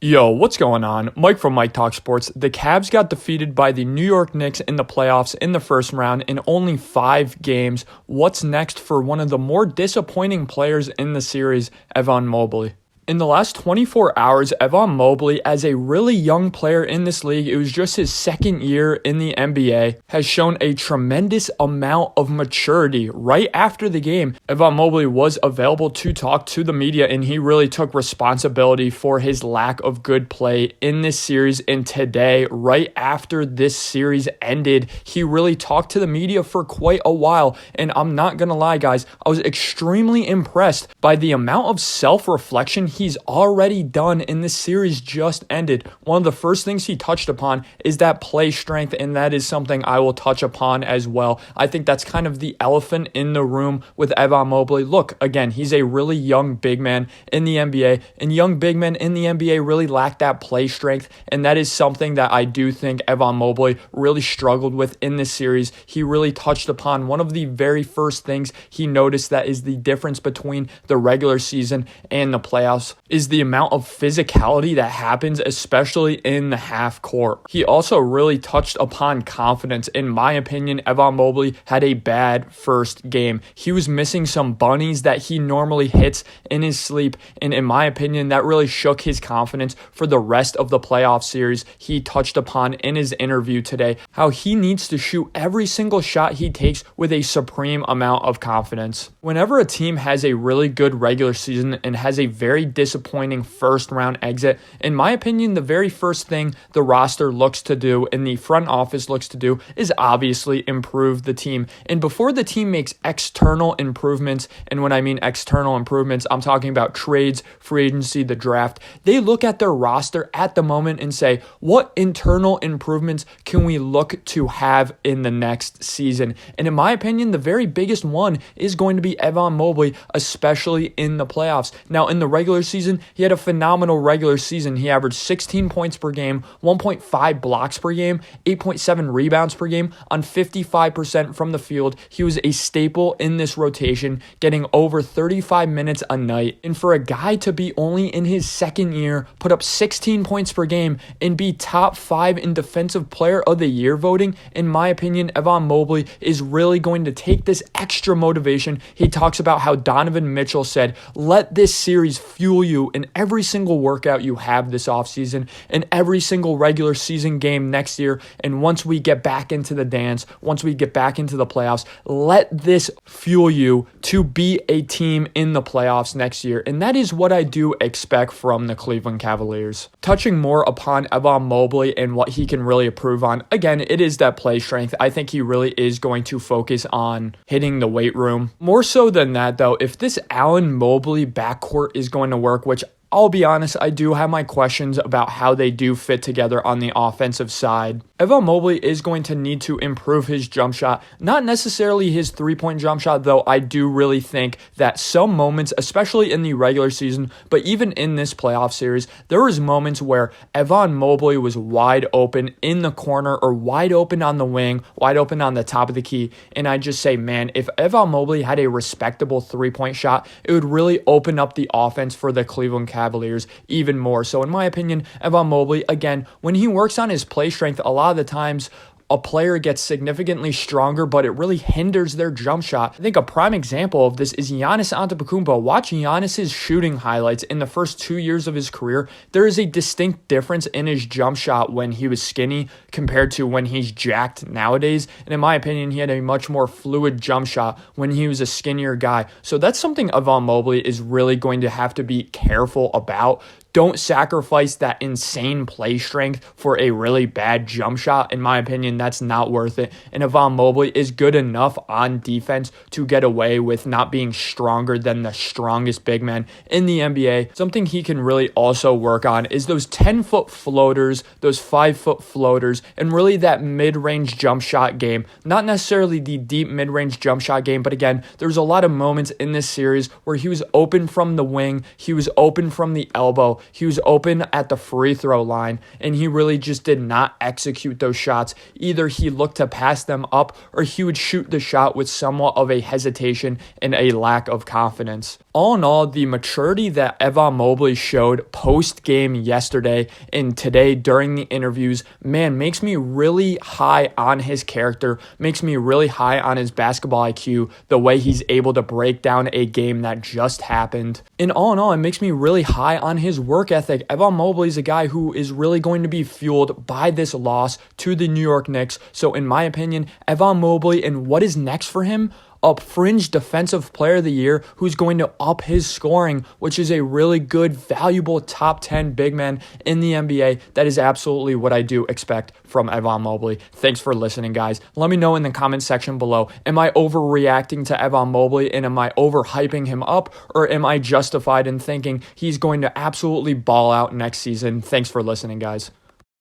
Yo, what's going on? Mike from Mike Talk Sports. The Cavs got defeated by the New York Knicks in the playoffs in the first round in only 5 games. What's next for one of the more disappointing players in the series, Evan Mobley? In the last 24 hours, Evan Mobley, as a really young player in this league, it was just his second year in the NBA, has shown a tremendous amount of maturity. Right after the game, Evan Mobley was available to talk to the media, and he really took responsibility for his lack of good play in this series. And today, right after this series ended, he really talked to the media for quite a while. And I'm not going to lie, guys, I was extremely impressed by the amount of self-reflection he's already done in this series just ended. One of the first things he touched upon is that play strength, and that is something I will touch upon as well. I think that's kind of the elephant in the room with Evan Mobley. Look, again, he's a really young big man in the NBA, and young big men in the NBA really lack that play strength, and that is something that I do think Evan Mobley really struggled with in this series. He really touched upon one of the very first things he noticed that is the difference between the regular season and the playoffs is the amount of physicality that happens, especially in the half court. He also really touched upon confidence. In my opinion, Evan Mobley had a bad first game. He was missing some bunnies that he normally hits in his sleep, and in my opinion, that really shook his confidence for the rest of the playoff series. He touched upon in his interview today how he needs to shoot every single shot he takes with a supreme amount of confidence. Whenever a team has a really good regular season and has a very disappointing first round exit, in my opinion, the very first thing the roster looks to do and the front office looks to do is obviously improve the team. And before the team makes external improvements, and when I mean external improvements, I'm talking about trades, free agency, the draft, they look at their roster at the moment and say, what internal improvements can we look to have in the next season? And in my opinion, the very biggest one is going to be Evan Mobley, especially in the playoffs. Now, in the regular season, he had a phenomenal regular season. He averaged 16 points per game, 1.5 blocks per game, 8.7 rebounds per game on 55% from the field. He was a staple in this rotation, getting over 35 minutes a night. And for a guy to be only in his second year, put up 16 points per game, and be top 5 in Defensive Player of the Year voting, in my opinion, Evan Mobley is really going to take this extra motivation. He talks about how Donovan Mitchell said, let this series fuel you in every single workout you have this offseason and every single regular season game next year. And once we get back into the dance, once we get back into the playoffs, let this fuel you to be a team in the playoffs next year. And that is what I do expect from the Cleveland Cavaliers. Touching more upon Evan Mobley and what he can really improve on, again, it is that play strength. I think he really is going to focus on hitting the weight room. More so than that, though, if this Allen Mobley backcourt is going to work, which I'll be honest, I do have my questions about how they do fit together on the offensive side. Evan Mobley is going to need to improve his jump shot, not necessarily his three-point jump shot, though I do really think that some moments, especially in the regular season, but even in this playoff series, there was moments where Evan Mobley was wide open in the corner or wide open on the wing, wide open on the top of the key, and I just say, man, if Evan Mobley had a respectable three-point shot, it would really open up the offense for the Cleveland Cavaliers even more. So in my opinion, Evan Mobley, again, when he works on his play strength, a lot of the times a player gets significantly stronger, but it really hinders their jump shot. I think a prime example of this is Giannis Antetokounmpo. Watch Giannis's shooting highlights in the first 2 years of his career. There is a distinct difference in his jump shot when he was skinny compared to when he's jacked nowadays. And in my opinion, he had a much more fluid jump shot when he was a skinnier guy. So that's something Evan Mobley is really going to have to be careful about. Don't sacrifice that insane play strength for a really bad jump shot. In my opinion, that's not worth it. And Evan Mobley is good enough on defense to get away with not being stronger than the strongest big man in the NBA. Something he can really also work on is those 10-foot floaters, those 5-foot floaters, and really that mid-range jump shot game. Not necessarily the deep mid-range jump shot game, but again, there's a lot of moments in this series where he was open from the wing, he was open from the elbow, he was open at the free throw line, and he really just did not execute those shots. Either he looked to pass them up, or he would shoot the shot with somewhat of a hesitation and a lack of confidence. All in all, the maturity that Evan Mobley showed post-game yesterday and today during the interviews, man, makes me really high on his character, makes me really high on his basketball IQ, the way he's able to break down a game that just happened. And all in all, it makes me really high on his work ethic. Evan Mobley is a guy who is really going to be fueled by this loss to the New York Knicks. So in my opinion, Evan Mobley and what is next for him? A fringe defensive player of the year who's going to up his scoring, which is a really good, valuable top 10 big man in the NBA. That is absolutely what I do expect from Evan Mobley. Thanks for listening, guys. Let me know in the comment section below, am I overreacting to Evan Mobley and am I overhyping him up, or am I justified in thinking he's going to absolutely ball out next season? Thanks for listening, guys.